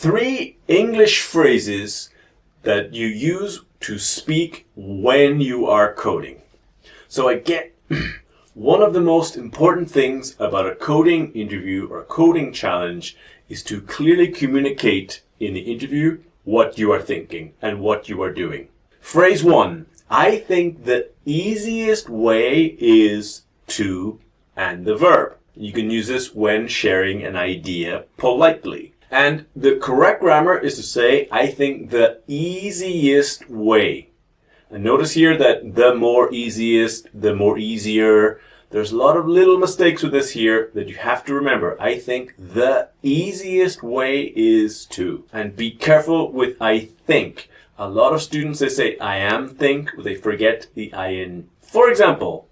3 English phrases that you use to speak when you are coding. So again, one of the most important things about a coding interview or a coding challenge is to clearly communicate in the interview what you are thinking and what you are doing. Phrase 1, I think the easiest way is to, and the verb. You can use this when sharing an idea politely. And the correct grammar is to say, I think the easiest way. And notice here that the more easiest, the more easier. There's a lot of little mistakes with this here that you have to remember. I think the easiest way is to. And be careful with I think. A lot of students, they say I am think, they forget the in. For example,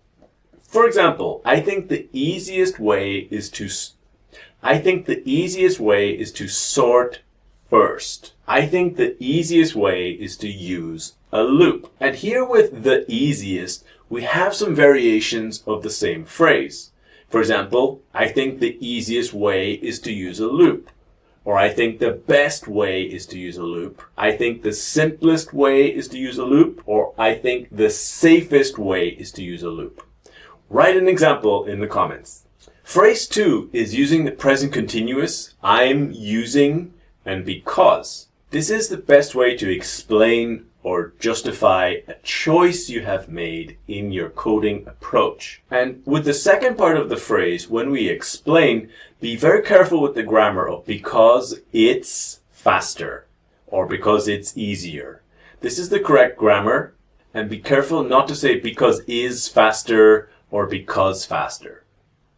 I think the easiest way is to sort first. I think the easiest way is to use a loop. And here with the easiest, we have some variations of the same phrase. For example, I think the easiest way is to use a loop. Or I think the best way is to use a loop. I think the simplest way is to use a loop. Or I think the safest way is to use a loop. Write an example in the comments. Phrase 2 is using the present continuous, I'm using, and because. This is the best way to explain or justify a choice you have made in your coding approach. And with the second part of the phrase, when we explain, be very careful with the grammar of because it's faster or because it's easier. This is the correct grammar, and be careful not to say because is faster or because faster.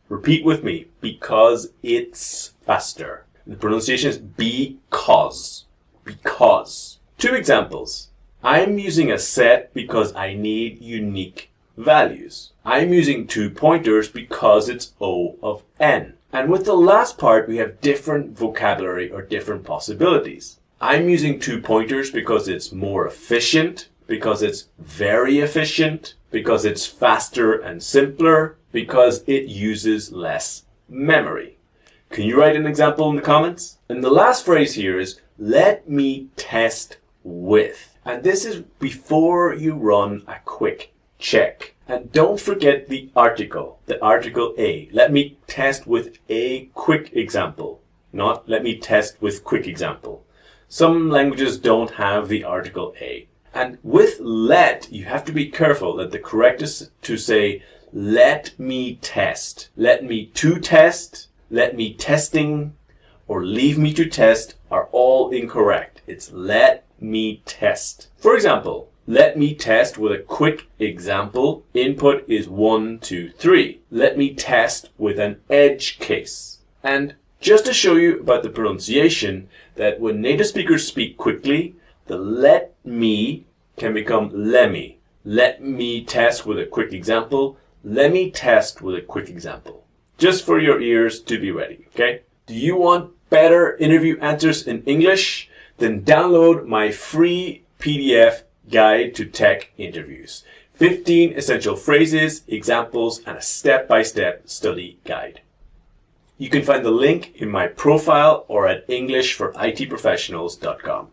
Repeat with me, because it's faster. The pronunciation is because. Because. 2 examples. I'm using a set because I need unique values. I'm using 2 pointers because it's O of n. And with the last part, we have different vocabulary or different possibilities. I'm using 2 pointers because it's more efficient, because it's very efficient, because it's faster and simpler, because it uses less memory. Can you write an example in the comments? And the last phrase here is, let me test with. And this is before you run a quick check. And don't forget the article a. Let me test with a quick example, not let me test with quick example. Some languages don't have the article a. And with let, you have to be careful that the correct is to say, let me test. Let me to test, let me testing, or leave me to test are all incorrect. It's let me test. For example, let me test with a quick example. Input is 1, 2, 3. Let me test with an edge case. And just to show you about the pronunciation, that when native speakers speak quickly, the let me can become lemme. Let me test with a quick example. Let me test with a quick example. Just for your ears to be ready, okay? Do you want better interview answers in English? Then download my free PDF guide to tech interviews. 15 essential phrases, examples, and a step-by-step study guide. You can find the link in my profile or at EnglishForITProfessionals.com.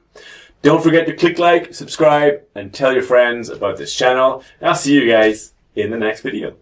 Don't forget to click like, subscribe, and tell your friends about this channel. I'll see you guys in the next video.